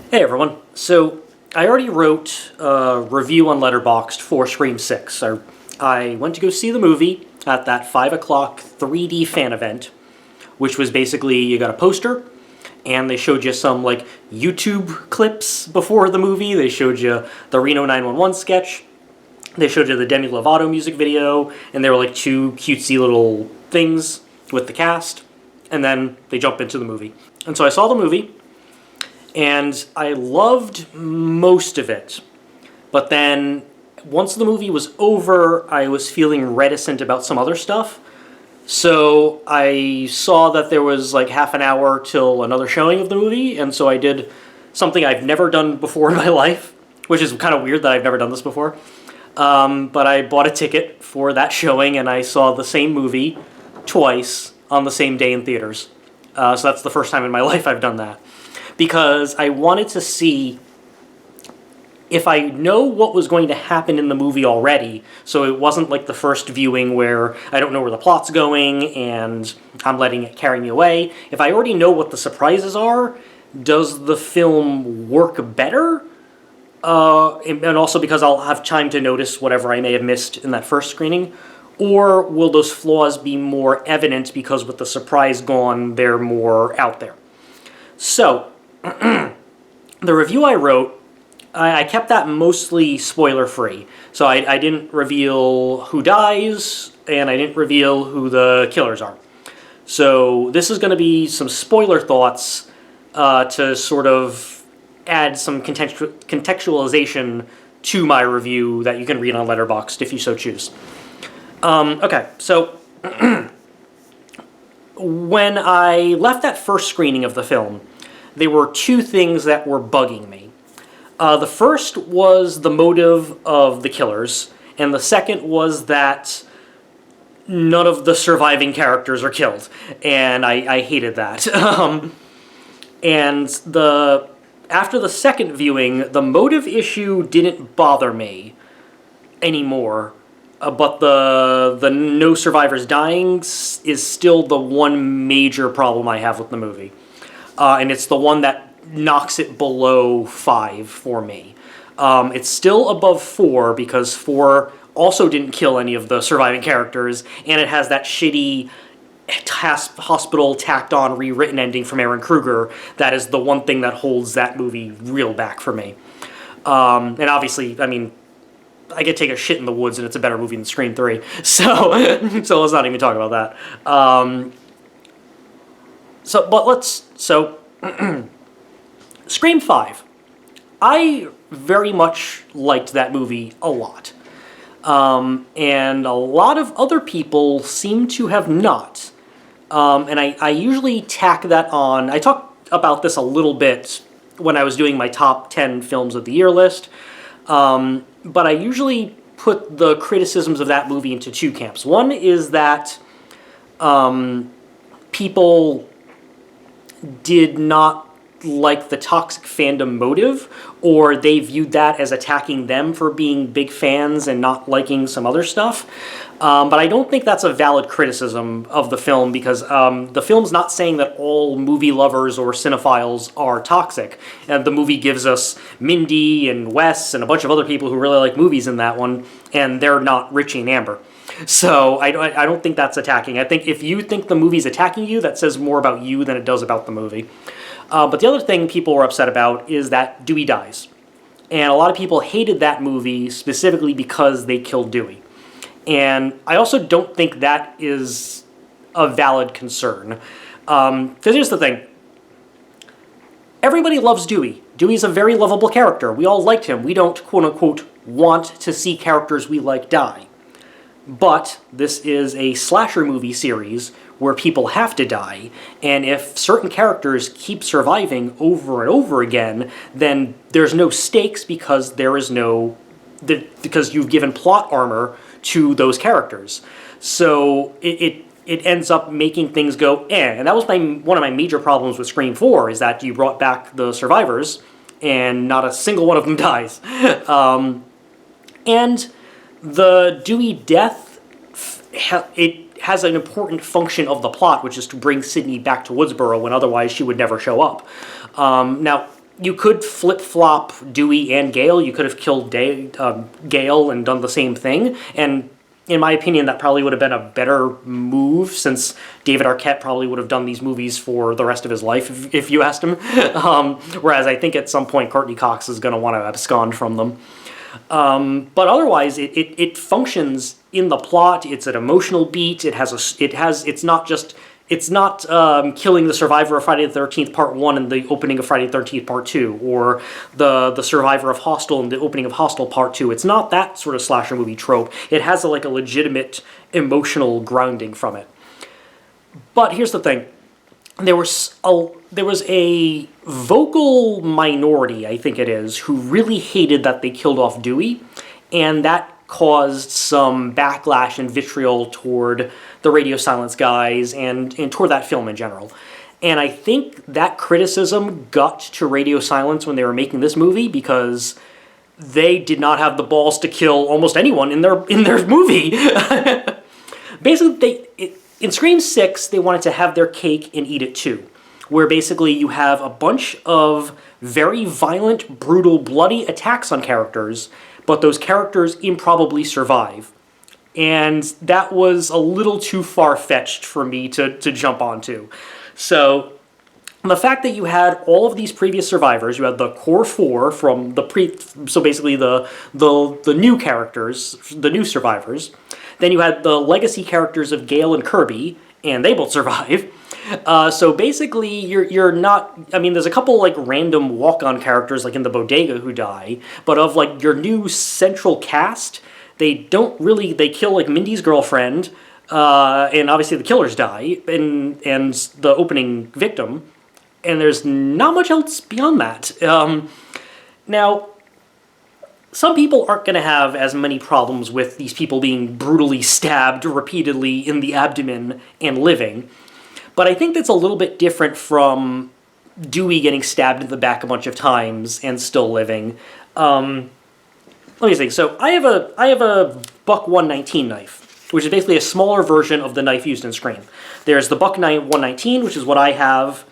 Hey everyone. So I already wrote a review on Letterboxd for Scream 6. I went to go see the movie at that 5 o'clock 3D fan event, which was basically you got a poster and they showed you some like YouTube clips before the movie. They showed you the Reno 911 sketch. They showed you the Demi Lovato music video, and there were like two cutesy little things with the cast. And then they jump into the movie. And so I saw the movie, and I loved most of it. But then, once the movie was over, I was feeling reticent about some other stuff. So I saw that there was like half an hour till another showing of the movie, and so I did something I've never done before in my life, which is kind of weird that I've never done this before. But I bought a ticket for that showing, and I saw the same movie twice on the same day in theaters. So that's the first time in my life I've done that. Because I wanted to see if I know what was going to happen in the movie already, so it wasn't like the first viewing where I don't know where the plot's going and I'm letting it carry me away. If I already know what the surprises are, does the film work better? And also because I'll have time to notice whatever I may have missed in that first screening? Or will those flaws be more evident because with the surprise gone, they're more out there? So, the review I wrote, I kept that mostly spoiler-free. So I didn't reveal who dies, and I didn't reveal who the killers are. So this is going to be some spoiler thoughts to sort of add some contextualization to my review that you can read on Letterboxd if you so choose. Okay, so when I left that first screening of the film, there were two things that were bugging me. The first was the motive of the killers, and the second was that none of the surviving characters are killed, and I hated that. After the second viewing, the motive issue didn't bother me anymore, but the no survivors dying is still the one major problem I have with the movie. And it's the one that knocks it below 5 for me. It's still above 4 because 4 also didn't kill any of the surviving characters, and it has that shitty hospital tacked on rewritten ending from Aaron Kruger that is the one thing that holds that movie real back for me. And obviously, I mean, I could take a shit in the woods and it's a better movie than Scream 3. So let's not even talk about that. Scream 5. I very much liked that movie a lot. And a lot of other people seem to have not. And I usually tack that on. I talked about this a little bit when I was doing my top 10 films of the year list. But I usually put the criticisms of that movie into two camps. One is that people did not like the toxic fandom motive, or they viewed that as attacking them for being big fans and not liking some other stuff. But I don't think that's a valid criticism of the film because the film's not saying that all movie lovers or cinephiles are toxic. And the movie gives us Mindy and Wes and a bunch of other people who really like movies in that one, and they're not Richie and Amber. So I don't think that's attacking. I think if you think the movie's attacking you, that says more about you than it does about the movie. But the other thing people were upset about is that Dewey dies. And a lot of people hated that movie specifically because they killed Dewey. And I also don't think that is a valid concern. Because here's the thing. Everybody loves Dewey. Dewey's a very lovable character. We all liked him. We don't, quote-unquote, want to see characters we like die. But this is a slasher movie series where people have to die, and if certain characters keep surviving over and over again, then there's no stakes because because you've given plot armor to those characters. So it ends up making things go and that was one of my major problems with Scream 4 is that you brought back the survivors and not a single one of them dies. And the Dewey death, it has an important function of the plot, which is to bring Sydney back to Woodsboro when otherwise she would never show up. Now, you could flip-flop Dewey and Gale. You could have killed Gale and done the same thing. And in my opinion, that probably would have been a better move, since David Arquette probably would have done these movies for the rest of his life if you asked him. Whereas I think at some point Courtney Cox is going to want to abscond from them. But otherwise, it functions in the plot. It's an emotional beat. It's not killing the survivor of Friday the 13th Part 1 in the opening of Friday the 13th Part 2, or the survivor of Hostel in the opening of Hostel Part 2. It's not that sort of slasher movie trope. It has a legitimate emotional grounding from it. But here's the thing. There was a vocal minority, I think it is, who really hated that they killed off Dewey, and that caused some backlash and vitriol toward the Radio Silence guys and toward that film in general. And I think that criticism got to Radio Silence when they were making this movie, because they did not have the balls to kill almost anyone in their movie. Basically, in Scream 6, they wanted to have their cake and eat it too, where basically you have a bunch of very violent, brutal, bloody attacks on characters, but those characters improbably survive. And that was a little too far-fetched for me to jump onto. So the fact that you had all of these previous survivors, you had the core four from so basically the new characters, the new survivors. Then you had the legacy characters of Gale and Kirby, and they both survive. So basically, you're not. I mean, there's a couple random walk-on characters in the bodega who die, but of your new central cast, they kill Mindy's girlfriend, and obviously the killers die, and the opening victim, and there's not much else beyond that. Now, some people aren't going to have as many problems with these people being brutally stabbed repeatedly in the abdomen and living. But I think that's a little bit different from Dewey getting stabbed in the back a bunch of times and still living. Let me think. So I have a Buck 119 knife, which is basically a smaller version of the knife used in Scream. There's the Buck 119, which is what I have.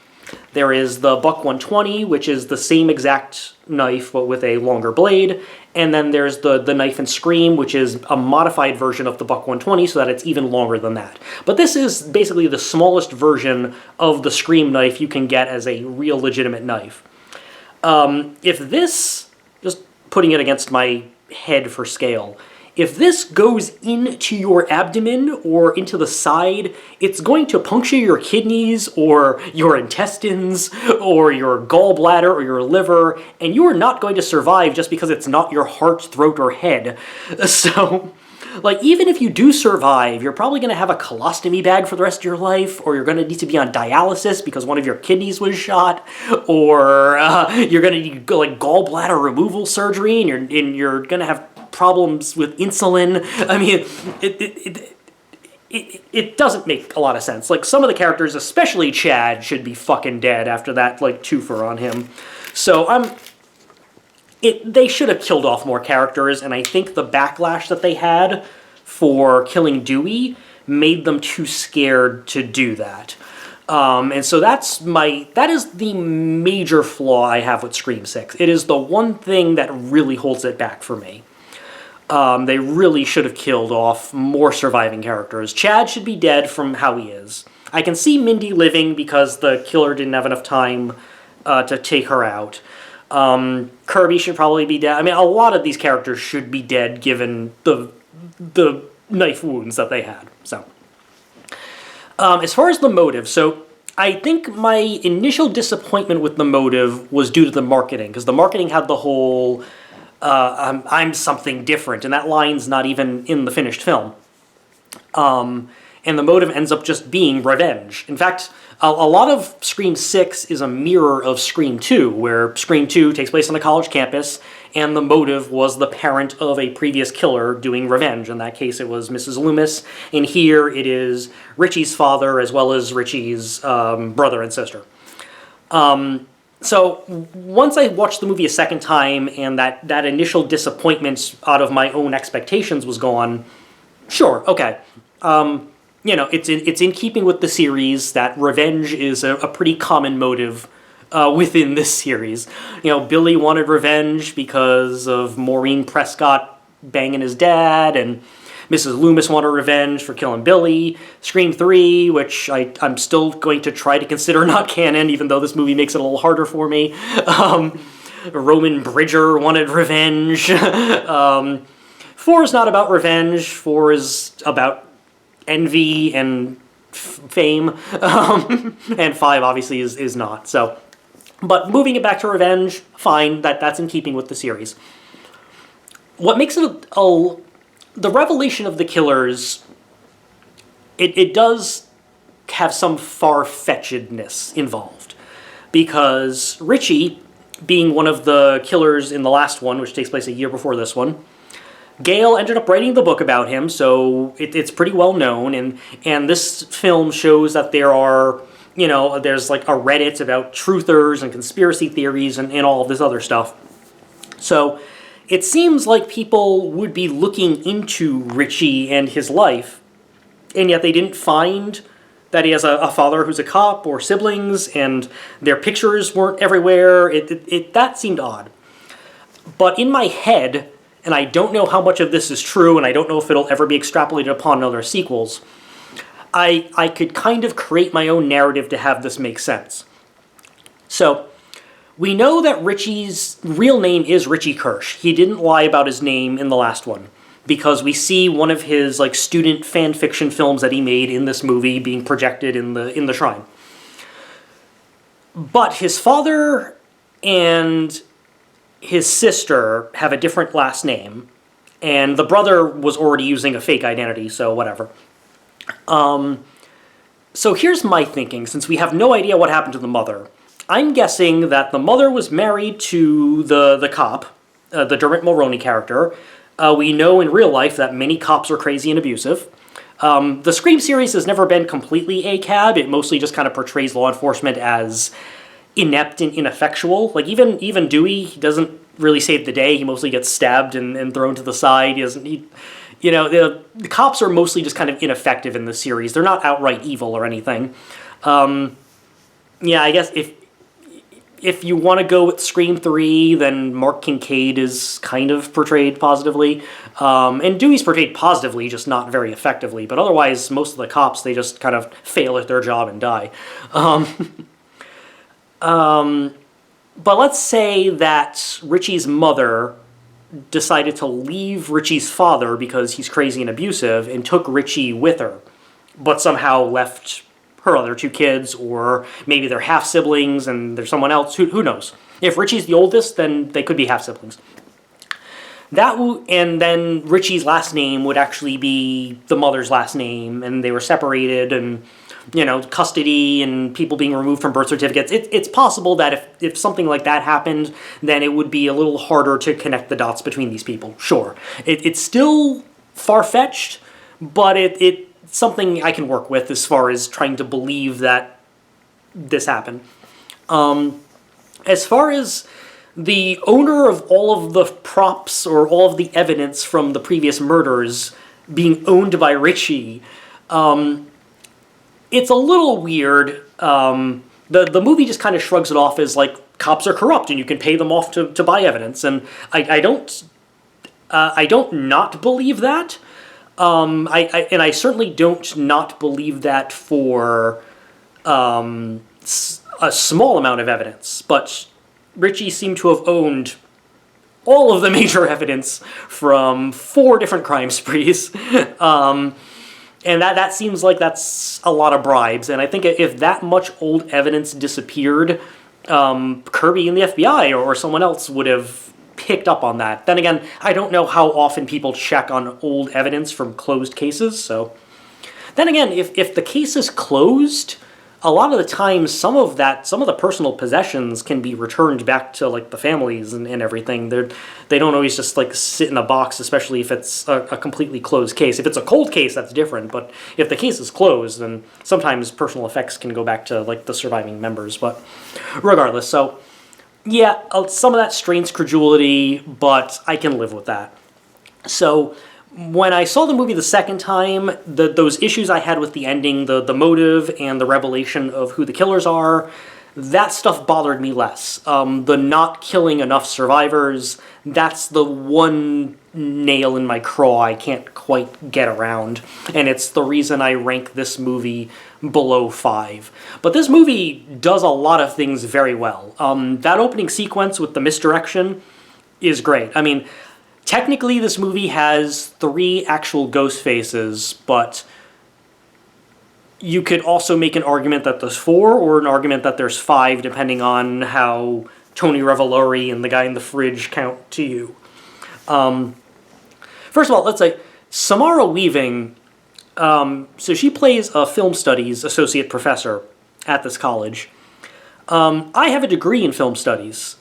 There is the Buck 120, which is the same exact knife but with a longer blade. And then there's the knife in Scream, which is a modified version of the Buck 120 so that it's even longer than that. But this is basically the smallest version of the Scream knife you can get as a real legitimate knife. If this, just putting it against my head for scale, if this goes into your abdomen or into the side, it's going to puncture your kidneys or your intestines or your gallbladder or your liver, and you are not going to survive just because it's not your heart, throat, or head. So, even if you do survive, you're probably going to have a colostomy bag for the rest of your life, or you're going to need to be on dialysis because one of your kidneys was shot, or you're going to need gallbladder removal surgery, and you're going to have problems with insulin. I mean, it doesn't make a lot of sense. Some of the characters, especially Chad, should be fucking dead after that twofer on him. So they should have killed off more characters, and I think the backlash that they had for killing Dewey made them too scared to do that. And so that is the major flaw I have with Scream 6. It is the one thing that really holds it back for me. They really should have killed off more surviving characters. Chad should be dead from how he is. I can see Mindy living because the killer didn't have enough time to take her out. Kirby should probably be dead. I mean, a lot of these characters should be dead given the knife wounds that they had. So, as far as the motive, so I think my initial disappointment with the motive was due to the marketing, because the marketing had the whole I'm something different, and that line's not even in the finished film. And the motive ends up just being revenge. In fact, a lot of Scream 6 is a mirror of Scream 2, where Scream 2 takes place on a college campus, and the motive was the parent of a previous killer doing revenge. In that case, it was Mrs. Loomis, and here it is Richie's father as well as Richie's brother and sister. So once I watched the movie a second time and that initial disappointment out of my own expectations was gone, sure, okay. It's in keeping with the series that revenge is a pretty common motive within this series. Billy wanted revenge because of Maureen Prescott banging his dad, and Mrs. Loomis wanted revenge for killing Billy. Scream 3, which I'm still going to try to consider not canon, even though this movie makes it a little harder for me. Roman Bridger wanted revenge. 4 is not about revenge. 4 is about envy and fame. And 5 obviously is not. So, but moving it back to revenge, fine. That's in keeping with the series. What makes it the revelation of the killers, it does have some far-fetchedness involved. Because Richie, being one of the killers in the last one, which takes place a year before this one, Gale ended up writing the book about him, so it's pretty well known, and this film shows that there are, there's like a Reddit about truthers and conspiracy theories and all of this other stuff. So it seems like people would be looking into Richie and his life, and yet they didn't find that he has a father who's a cop or siblings, and their pictures weren't everywhere. That seemed odd. But in my head, and I don't know how much of this is true, and I don't know if it'll ever be extrapolated upon in other sequels, I could kind of create my own narrative to have this make sense. So, we know that Richie's real name is Richie Kirsch. He didn't lie about his name in the last one, because we see one of his student fan fiction films that he made in this movie being projected in the shrine. But his father and his sister have a different last name, and the brother was already using a fake identity, so whatever. So here's my thinking, since we have no idea what happened to the mother. I'm guessing that the mother was married to the cop, the Dermot Mulroney character. We know in real life that many cops are crazy and abusive. The Scream series has never been completely ACAB. It mostly just kind of portrays law enforcement as inept and ineffectual. Even Dewey, he doesn't really save the day. He mostly gets stabbed and thrown to the side. The cops are mostly just kind of ineffective in the series. They're not outright evil or anything. I guess if you want to go with Scream 3, then Mark Kincaid is kind of portrayed positively. And Dewey's portrayed positively, just not very effectively. But otherwise, most of the cops, they just kind of fail at their job and die. But let's say that Richie's mother decided to leave Richie's father because he's crazy and abusive and took Richie with her, but somehow left her other 2 kids, or maybe they're half-siblings and there's someone else. Who knows? If Richie's the oldest, then they could be half-siblings. And then Richie's last name would actually be the mother's last name, and they were separated, and, custody and people being removed from birth certificates. It's possible that if something like that happened, then it would be a little harder to connect the dots between these people. Sure. It's still far-fetched, but it's something I can work with as far as trying to believe that this happened. As far as the owner of all of the props or all of the evidence from the previous murders being owned by Richie, it's a little weird. The movie just kind of shrugs it off as cops are corrupt and you can pay them off to buy evidence, and I don't not believe that. I certainly don't not believe that for a small amount of evidence, but Richie seemed to have owned all of the major evidence from 4 different crime sprees, and that seems like that's a lot of bribes, and I think if that much old evidence disappeared, Kirby and the FBI or someone else would have picked up on that. Then again, I don't know how often people check on old evidence from closed cases, so... Then again, if the case is closed, a lot of the time some of the personal possessions can be returned back to the families and everything. They don't always just sit in a box, especially if it's a completely closed case. If it's a cold case, that's different, but if the case is closed, then sometimes personal effects can go back to the surviving members. But regardless, so yeah, some of that strains credulity, but I can live with that. So when I saw the movie the second time, those issues I had with the ending, the motive and the revelation of who the killers are, that stuff bothered me less. The not killing enough survivors, that's the one nail in my craw I can't quite get around, and it's the reason I rank this movie below 5. But this movie does a lot of things very well. That opening sequence with the misdirection is great. I mean, technically this movie has 3 actual ghost faces, but you could also make an argument that there's 4, or an argument that there's 5, depending on how Tony Revolori and the guy in the fridge count to you. First of all, let's say Samara Weaving, so she plays a film studies associate professor at this college. I have a degree in film studies.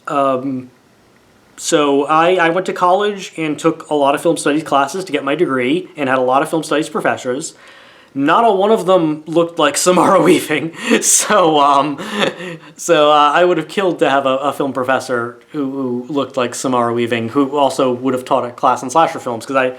So I went to college and took a lot of film studies classes to get my degree, and had a lot of film studies professors. Not a one of them looked like Samara Weaving, so I would have killed to have a film professor who looked like Samara Weaving, who also would have taught a class in slasher films, because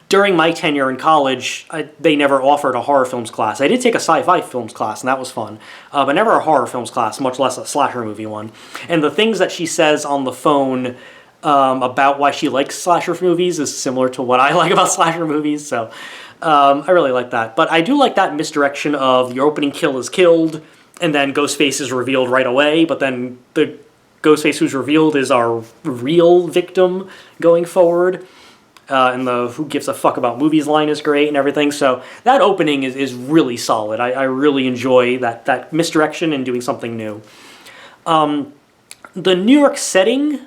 during my tenure in college, they never offered a horror films class. I did take a sci-fi films class, and that was fun, but never a horror films class, much less a slasher movie one. And the things that she says on the phone about why she likes slasher movies is similar to what I like about slasher movies, so I really like that. But I do like that misdirection of your opening kill is killed, and then Ghostface is revealed right away, but then the Ghostface who's revealed is our real victim going forward. And the who gives a fuck about movies line is great and everything. So that opening is really solid. I really enjoy that misdirection and doing something new. The New York setting,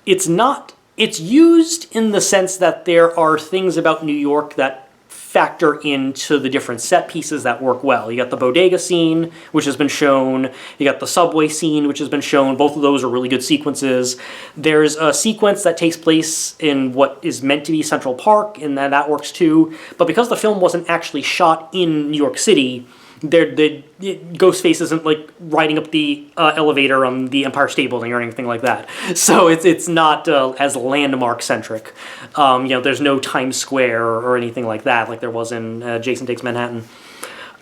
it's used in the sense that there are things about New York that factor into the different set pieces that work well. You got the bodega scene, which has been shown. You got the subway scene, which has been shown. Both of those are really good sequences. There's a sequence that takes place in what is meant to be Central Park, and that works too. But because the film wasn't actually shot in New York City, Ghostface isn't like riding up the elevator on the Empire State Building or anything like that. So it's not as landmark centric. There's no Times Square or anything like that, like there was in Jason Takes Manhattan.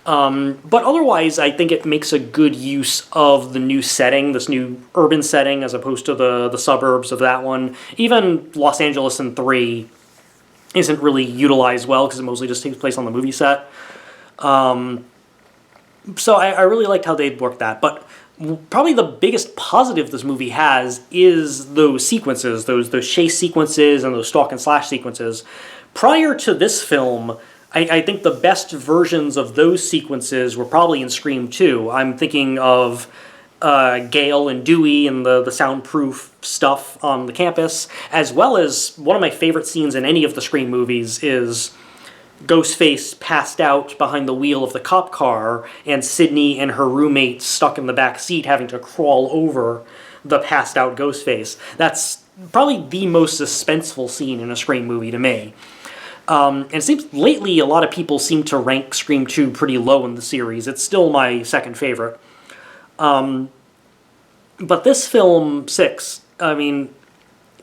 But otherwise, I think it makes a good use of the new setting, this new urban setting, as opposed to the suburbs of that one. Even Los Angeles in 3 isn't really utilized well because it mostly just takes place on the movie set. So I really liked how they'd worked that, but probably the biggest positive this movie has is those sequences, those chase sequences and those stalk and slash sequences. Prior to this film, I think the best versions of those sequences were probably in Scream 2. I'm thinking of Gale and Dewey and the soundproof stuff on the campus, as well as one of my favorite scenes in any of the Scream movies is Ghostface passed out behind the wheel of the cop car, and Sydney and her roommate stuck in the back seat having to crawl over the passed out Ghostface. That's probably the most suspenseful scene in a Scream movie to me. And it seems lately a lot of people seem to rank Scream 2 pretty low in the series. It's still my second favorite. But this film, 6, I mean,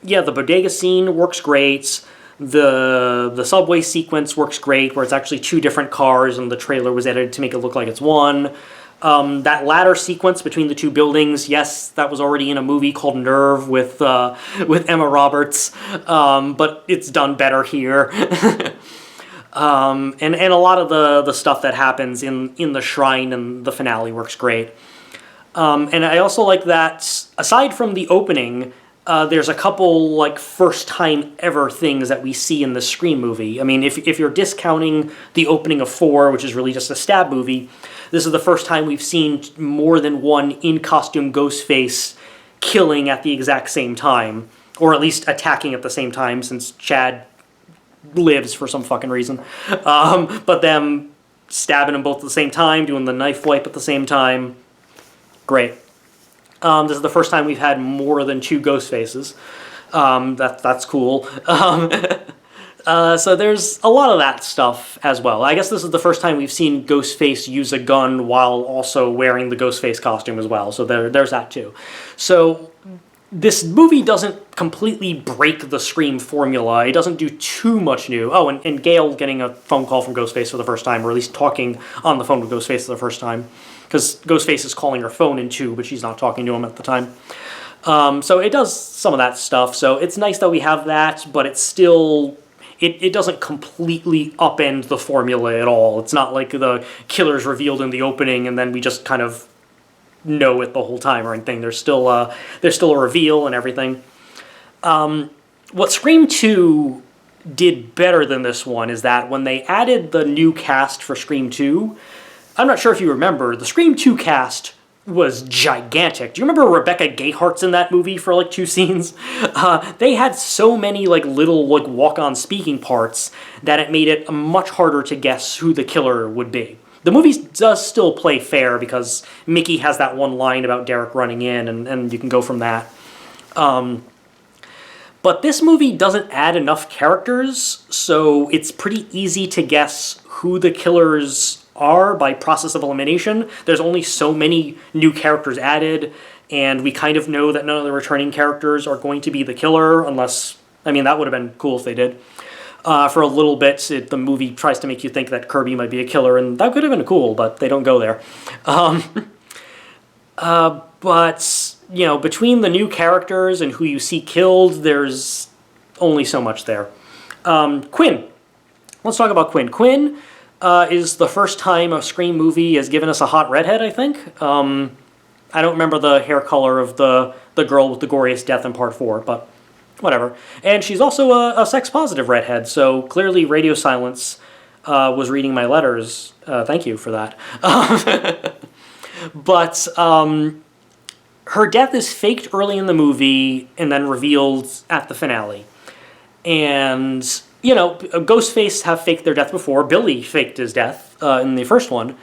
yeah, the bodega scene works great. The subway sequence works great, where it's actually 2 different cars and the trailer was edited to make it look like it's one. That ladder sequence between the 2 buildings, yes, that was already in a movie called Nerve with Emma Roberts, but it's done better here. And a lot of the stuff that happens in the shrine and the finale works great. And I also like that, aside from the opening, there's a couple like first time ever things that we see in the Scream movie. I mean, if you're discounting the opening of 4, which is really just a stab movie, this is the first time we've seen more than one in-costume Ghostface killing at the exact same time, or at least attacking at the same time, since Chad lives for some fucking reason. But them stabbing them both at the same time, doing the knife wipe at the same time. Great. This is the first time we've had more than 2 ghost faces. That's cool. So there's a lot of that stuff as well. I guess this is the first time we've seen Ghostface use a gun while also wearing the Ghostface costume as well. So there's that too. So this movie doesn't completely break the Scream formula. It doesn't do too much new. Oh, and Gale getting a phone call from Ghostface for the first time, or at least talking on the phone with Ghostface for the first time. because Ghostface is calling her phone in 2, but she's not talking to him at the time. So it does some of that stuff. So it's nice that we have that, but it's still... It doesn't completely upend the formula at all. It's not like the killer's revealed in the opening and then we just kind of know it the whole time or anything. There's still a reveal and everything. What Scream 2 did better than this one is that when they added the new cast for Scream 2, I'm not sure if you remember, the Scream 2 cast was gigantic. Do you remember Rebecca Gayhart's in that movie for like 2 scenes? They had so many like little like walk-on speaking parts that it made it much harder to guess who the killer would be. The movie does still play fair because Mickey has that one line about Derek running in, and you can go from that. But this movie doesn't add enough characters, so it's pretty easy to guess who the killers are by process of elimination. There's only so many new characters added, and we kind of know that none of the returning characters are going to be the killer, unless... I mean, that would have been cool if they did. For a little bit, the movie tries to make you think that Kirby might be a killer, and that could have been cool, but they don't go there. But, you know, between the new characters and who you see killed, there's only so much there. Quinn. Let's talk about Quinn. Quinn is the first time a Scream movie has given us a hot redhead, I think. I don't remember the hair color of the girl with the goriest death in Part 4, but whatever. And she's also a sex-positive redhead, so clearly Radio Silence was reading my letters. Thank you for that. But her death is faked early in the movie and then revealed at the finale. And... you know, Ghostface have faked their death before. Billy faked his death in the first one.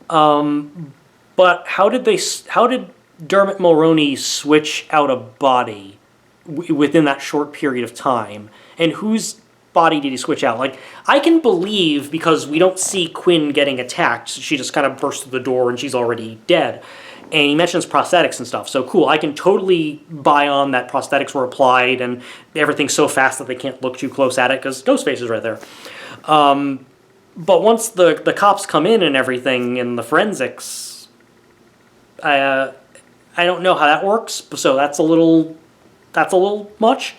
But how did Dermot Mulroney switch out a body within that short period of time? And whose body did he switch out? Like, I can believe, because we don't see Quinn getting attacked, she just kind of bursts through the door and she's already dead. And he mentions prosthetics and stuff. So cool, I can totally buy on that prosthetics were applied and everything's so fast that they can't look too close at it because Ghostface is right there. But once the cops come in and everything and the forensics, I don't know how that works. So that's a little much.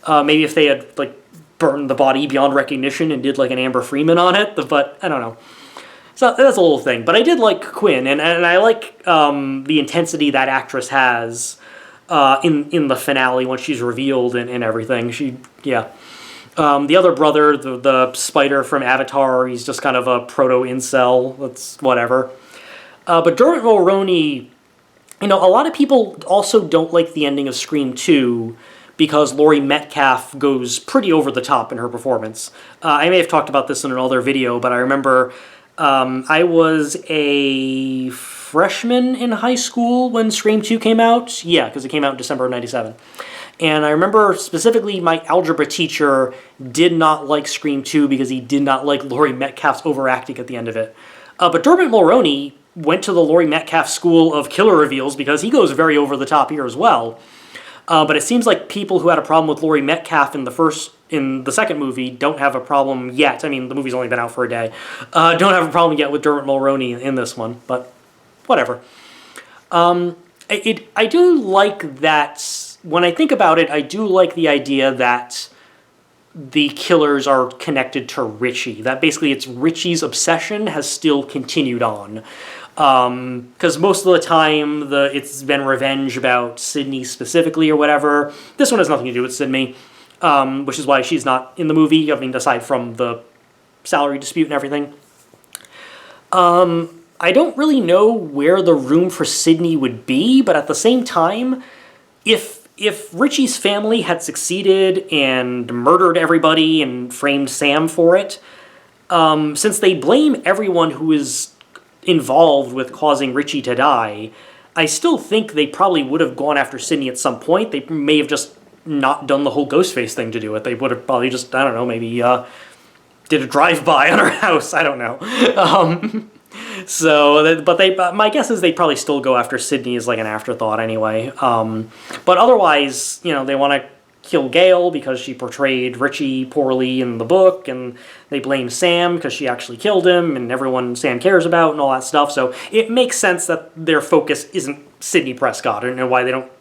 Maybe if they had like burned the body beyond recognition and did like an Amber Freeman on it, but I don't know. So that's a little thing, but I did like Quinn, and I like the intensity that actress has in the finale when she's revealed and everything. The other brother, the spider from Avatar, he's just kind of a proto-incel. That's whatever. But Dermot Mulroney, you know, a lot of people also don't like the ending of Scream 2 because Laurie Metcalf goes pretty over the top in her performance. I may have talked about this in another video, but I remember... I was a freshman in high school when Scream 2 came out. Yeah, because it came out in December of 97. And I remember specifically my algebra teacher did not like Scream 2 because he did not like Laurie Metcalf's overacting at the end of it. But Dermot Mulroney went to the Laurie Metcalf School of Killer Reveals because he goes very over the top here as well. But it seems like people who had a problem with Laurie Metcalf in the second movie don't have a problem yet. I mean, the movie's only been out for a day. Don't have a problem yet with Dermot Mulroney in this one, but whatever. I do like that, when I think about it, I do like the idea that the killers are connected to Richie. That basically it's Richie's obsession has still continued on. Because most of the time it's been revenge about Sydney specifically or whatever. This one has nothing to do with Sydney, which is why she's not in the movie, I mean, aside from the salary dispute and everything. I don't really know where the room for Sydney would be, but at the same time, if Richie's family had succeeded and murdered everybody and framed Sam for it, since they blame everyone who is involved with causing Richie to die, I still think they probably would have gone after Sydney at some point. They may have just not done the whole Ghostface thing to do it. They would have probably just, I don't know, maybe did a drive-by on her house. I don't know. But my guess is they'd probably still go after Sydney as like an afterthought anyway. But otherwise, you know, they want to kill Gail because she portrayed Richie poorly in the book, and they blame Sam because she actually killed him, and everyone Sam cares about and all that stuff. So it makes sense that their focus isn't Sidney Prescott, and why they don't.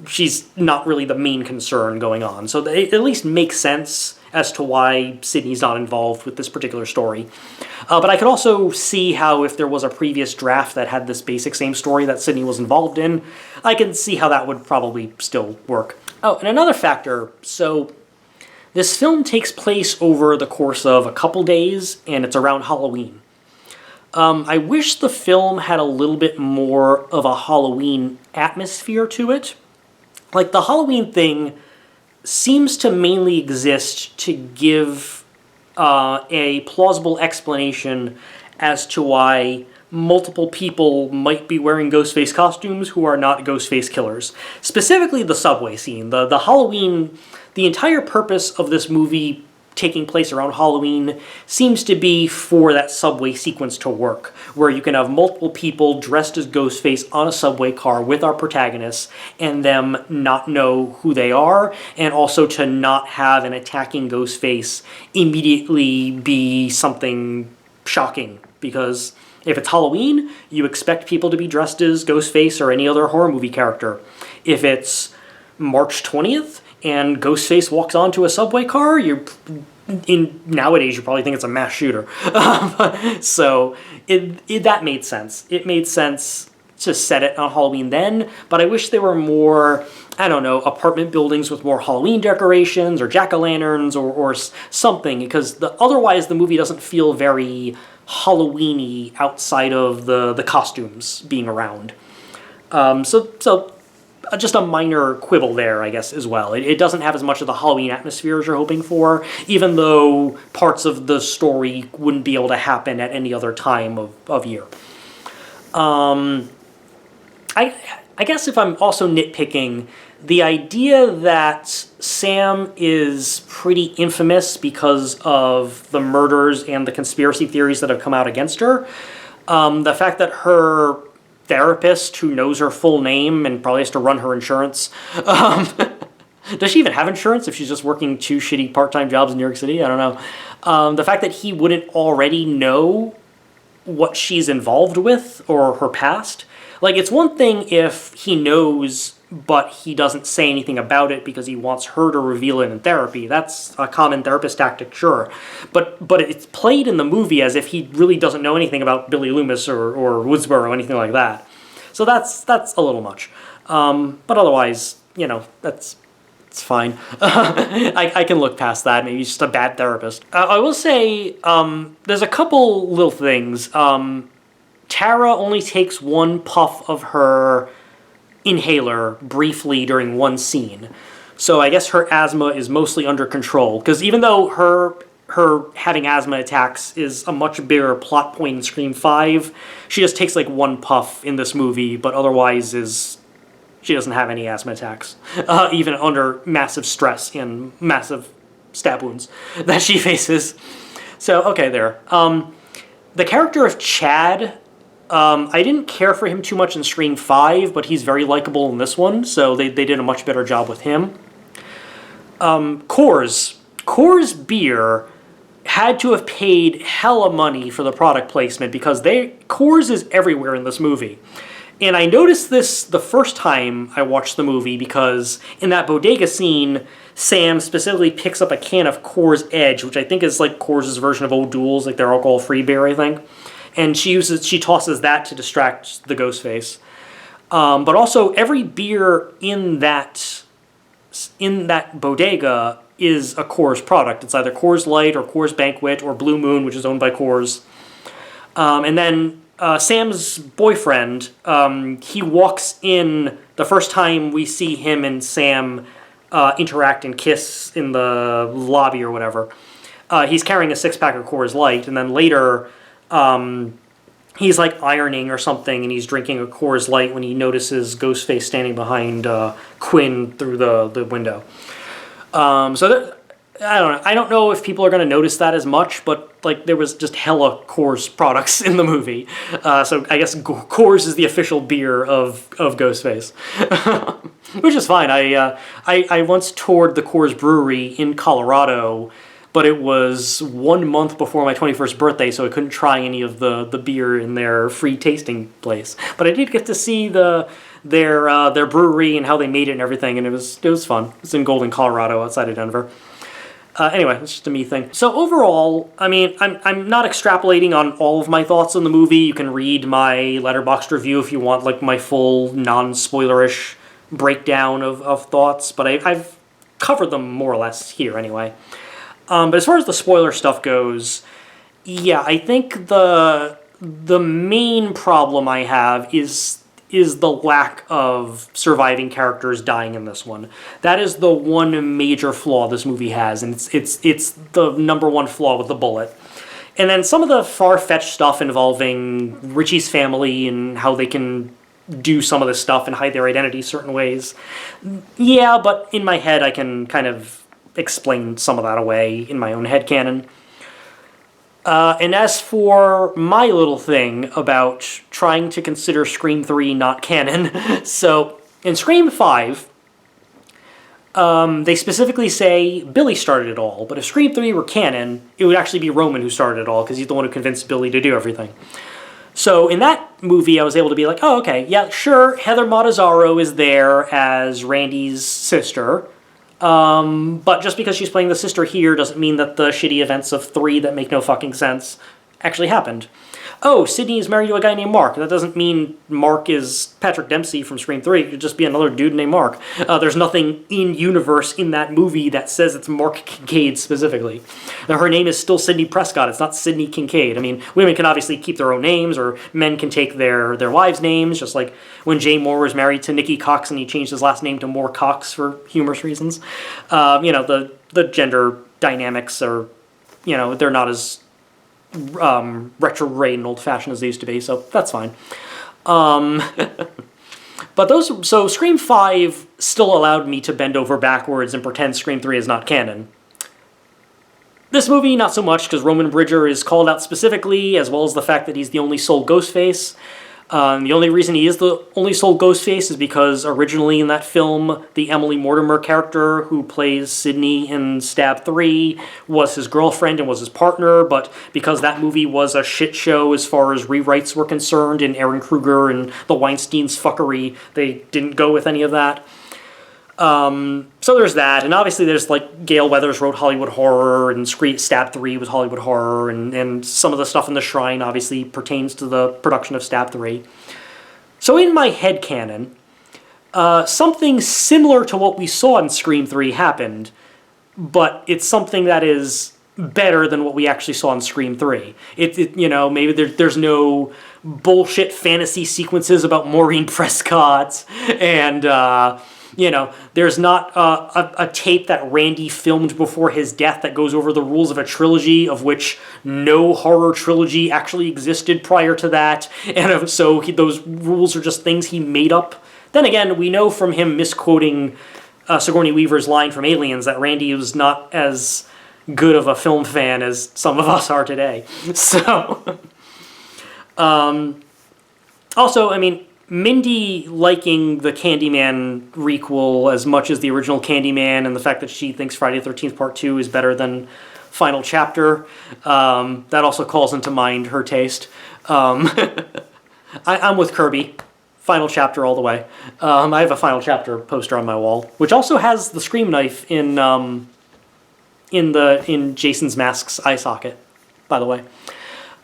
She's not really the main concern going on. So it at least makes sense as to why Sidney's not involved with this particular story. But I could also see how if there was a previous draft that had this basic same story that Sidney was involved in, I can see how that would probably still work. Oh, and another factor, so this film takes place over the course of a couple days, and it's around Halloween. I wish the film had a little bit more of a Halloween atmosphere to it. Like, the Halloween thing seems to mainly exist to give a plausible explanation as to why multiple people might be wearing Ghostface costumes who are not Ghostface killers. Specifically the subway scene. The Halloween, the entire purpose of this movie taking place around Halloween seems to be for that subway sequence to work, where you can have multiple people dressed as Ghostface on a subway car with our protagonists, and them not know who they are, and also to not have an attacking Ghostface immediately be something shocking, because if it's Halloween, you expect people to be dressed as Ghostface or any other horror movie character. If it's March 20th, and Ghostface walks onto a subway car, nowadays you probably think it's a mass shooter. So that made sense. It made sense to set it on Halloween then, but I wish there were more, I don't know, apartment buildings with more Halloween decorations or jack-o'-lanterns or something, because otherwise the movie doesn't feel very Halloween-y outside of the costumes being around. So just a minor quibble there, I guess, as well. It doesn't have as much of the Halloween atmosphere as you're hoping for, even though parts of the story wouldn't be able to happen at any other time of year. I guess if I'm also nitpicking, the idea that Sam is pretty infamous because of the murders and the conspiracy theories that have come out against her, the fact that her therapist, who knows her full name and probably has to run her insurance. Does she even have insurance if she's just working 2 shitty part-time jobs in New York City? I don't know. The fact that he wouldn't already know what she's involved with or her past. Like, it's one thing if he knows, but he doesn't say anything about it because he wants her to reveal it in therapy. That's a common therapist tactic, sure. But it's played in the movie as if he really doesn't know anything about Billy Loomis or Woodsboro or anything like that. So that's a little much. But otherwise, it's fine. I can look past that. Maybe he's just a bad therapist. I will say there's a couple little things. Tara only takes one puff of her inhaler briefly during one scene. So I guess her asthma is mostly under control, because even though her having asthma attacks is a much bigger plot point in Scream 5, she just takes like one puff in this movie, but otherwise she doesn't have any asthma attacks, even under massive stress and massive stab wounds that she faces. So, okay, there. The character of Chad, I didn't care for him too much in Scream 5, but he's very likable in this one, so they did a much better job with him. Coors Beer had to have paid hella money for the product placement, because Coors is everywhere in this movie. And I noticed this the first time I watched the movie, because in that bodega scene, Sam specifically picks up a can of Coors Edge, which I think is like Coors' version of O'Doul's, like their alcohol-free beer, I think. And she tosses that to distract the Ghostface. But also, every beer in that bodega is a Coors product. It's either Coors Light or Coors Banquet or Blue Moon, which is owned by Coors. And then Sam's boyfriend, he walks in the first time we see him and Sam interact and kiss in the lobby or whatever. He's carrying a 6-pack of Coors Light, and then later he's like ironing or something, and he's drinking a Coors Light when he notices Ghostface standing behind Quinn through the window. So I don't know. I don't know if people are going to notice that as much, but like there was just hella Coors products in the movie, so I guess Coors is the official beer of Ghostface, which is fine. I once toured the Coors Brewery in Colorado, but it was 1 month before my 21st birthday, so I couldn't try any of the beer in their free tasting place. But I did get to see their brewery and how they made it and everything, and it was fun. It's in Golden, Colorado, outside of Denver. Anyway, it's just a me thing. So overall, I mean, I'm not extrapolating on all of my thoughts on the movie. You can read my Letterboxd review if you want, like, my full, non-spoilerish breakdown of thoughts, but I've covered them more or less here anyway. But as far as the spoiler stuff goes, yeah, I think the main problem I have is the lack of surviving characters dying in this one. That is the one major flaw this movie has, and it's the number one flaw with the bullet. And then some of the far-fetched stuff involving Richie's family and how they can do some of this stuff and hide their identity certain ways. Yeah, but in my head I can kind of explain some of that away in my own headcanon. And as for my little thing about trying to consider Scream 3 not canon, so in Scream 5, they specifically say Billy started it all, but if Scream 3 were canon, it would actually be Roman who started it all, because he's the one who convinced Billy to do everything. So in that movie, I was able to be like, oh, okay, yeah, sure, Heather Matazzaro is there as Randy's sister, but just because she's playing the sister here doesn't mean that the shitty events of 3 that make no fucking sense actually happened. Oh, Sidney is married to a guy named Mark. That doesn't mean Mark is Patrick Dempsey from Scream 3. It could just be another dude named Mark. There's nothing in-universe in that movie that says it's Mark Kincaid specifically. Now, her name is still Sidney Prescott. It's not Sidney Kincaid. I mean, women can obviously keep their own names, or men can take their wives' names, just like when Jay Moore was married to Nikki Cox and he changed his last name to Moore Cox for humorous reasons. The gender dynamics are, they're not as retrograde and old-fashioned as they used to be, so that's fine. So Scream 5 still allowed me to bend over backwards and pretend Scream 3 is not canon. This movie, not so much, because Roman Bridger is called out specifically, as well as the fact that he's the only sole Ghostface. The only reason he is the only sole Ghostface is because originally in that film, the Emily Mortimer character who plays Sidney in Stab 3 was his girlfriend and was his partner, but because that movie was a shit show as far as rewrites were concerned, and Aaron Kruger and the Weinstein's fuckery, they didn't go with any of that. So there's that, and obviously there's, like, Gale Weathers wrote Hollywood Horror, and Stab 3 was Hollywood Horror, and some of the stuff in The Shrine obviously pertains to the production of Stab 3. So in my headcanon, something similar to what we saw in Scream 3 happened, but it's something that is better than what we actually saw in Scream 3. Maybe there's no bullshit fantasy sequences about Maureen Prescott, and, there's not a tape that Randy filmed before his death that goes over the rules of a trilogy, of which no horror trilogy actually existed prior to that, and so those rules are just things he made up. Then again, we know from him misquoting Sigourney Weaver's line from Aliens that Randy was not as good of a film fan as some of us are today. So, also, I mean, Mindy liking the Candyman requel as much as the original Candyman, and the fact that she thinks Friday the 13th Part 2 is better than Final Chapter, that also calls into mind her taste. I'm with Kirby. Final Chapter all the way. I have a Final Chapter poster on my wall, which also has the Scream knife in Jason's Mask's eye socket, by the way.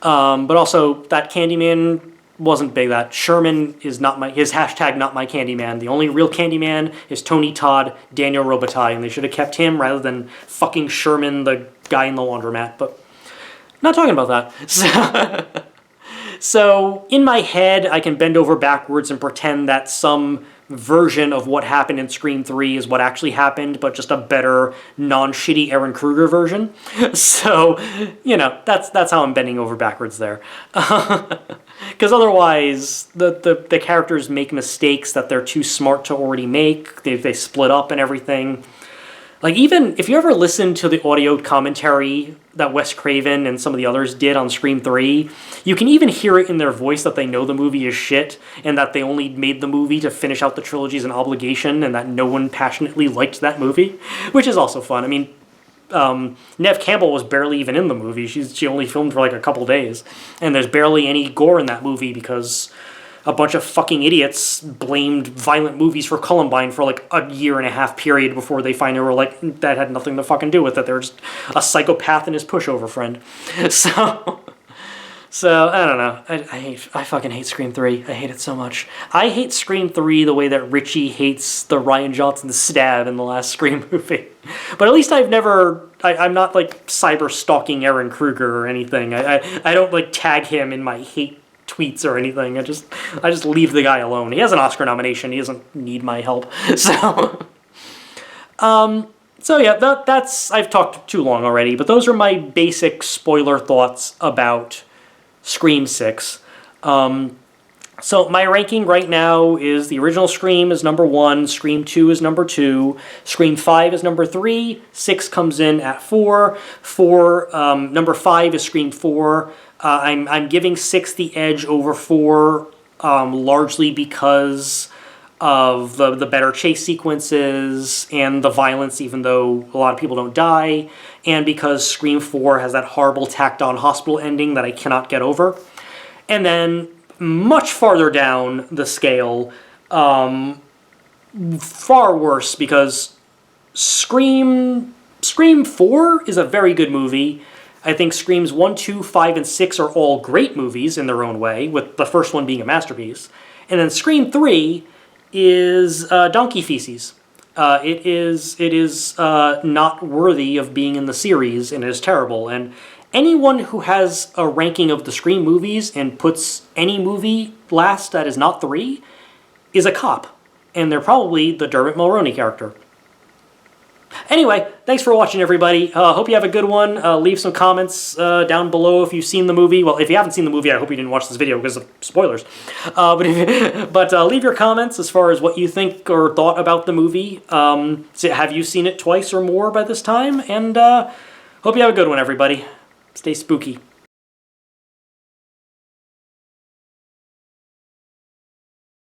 But also, that Candyman wasn't big. That Sherman is not his hashtag not my Candyman. The only real Candyman is Tony Todd, Daniel Robitaille, and they should have kept him rather than fucking Sherman, the guy in the laundromat. But not talking about that. So in my head, I can bend over backwards and pretend that some version of what happened in Scream 3 is what actually happened, but just a better, non-shitty Aaron Kruger version. So, that's how I'm bending over backwards there. Because otherwise, the characters make mistakes that they're too smart to already make. They split up and everything. Like, even if you ever listen to the audio commentary that Wes Craven and some of the others did on Scream 3, you can even hear it in their voice that they know the movie is shit, and that they only made the movie to finish out the trilogy as an obligation, and that no one passionately liked that movie, which is also fun. I mean, Neve Campbell was barely even in the movie. She only filmed for like a couple days, and there's barely any gore in that movie because a bunch of fucking idiots blamed violent movies for Columbine for like a 1.5 year period before they finally were like, that had nothing to fucking do with it. They're just a psychopath and his pushover friend. So I don't know. I fucking hate Scream 3. I hate it so much. I hate Scream 3 the way that Richie hates the Rian Johnson stab in the last Scream movie. But at least I'm not like cyber stalking Aaron Kruger or anything. I don't like tag him in my hate tweets or anything. I just leave the guy alone. He has an Oscar nomination. He doesn't need my help. So yeah, that's I've talked too long already, but those are my basic spoiler thoughts about Scream 6. So my ranking right now is the original Scream is number 1, Scream 2 is number 2, Scream 5 is number 3, 6 comes in at 4, number 5 is Scream 4. I'm giving 6 the edge over 4, largely because of the better chase sequences and the violence, even though a lot of people don't die, and because Scream 4 has that horrible tacked-on hospital ending that I cannot get over. And then, much farther down the scale, far worse, because Scream 4 is a very good movie. I think Screams 1, 2, 5, and 6 are all great movies in their own way, with the first one being a masterpiece. And then Scream 3 is donkey feces. It is not worthy of being in the series, and it is terrible. And anyone who has a ranking of the Scream movies and puts any movie last that is not 3 is a cop. And they're probably the Dermot Mulroney character. Anyway, thanks for watching, everybody. Hope you have a good one. Leave some comments down below if you've seen the movie. Well, if you haven't seen the movie, I hope you didn't watch this video because of spoilers. But leave your comments as far as what you think or thought about the movie. Have you seen it twice or more by this time? And hope you have a good one, everybody. Stay spooky.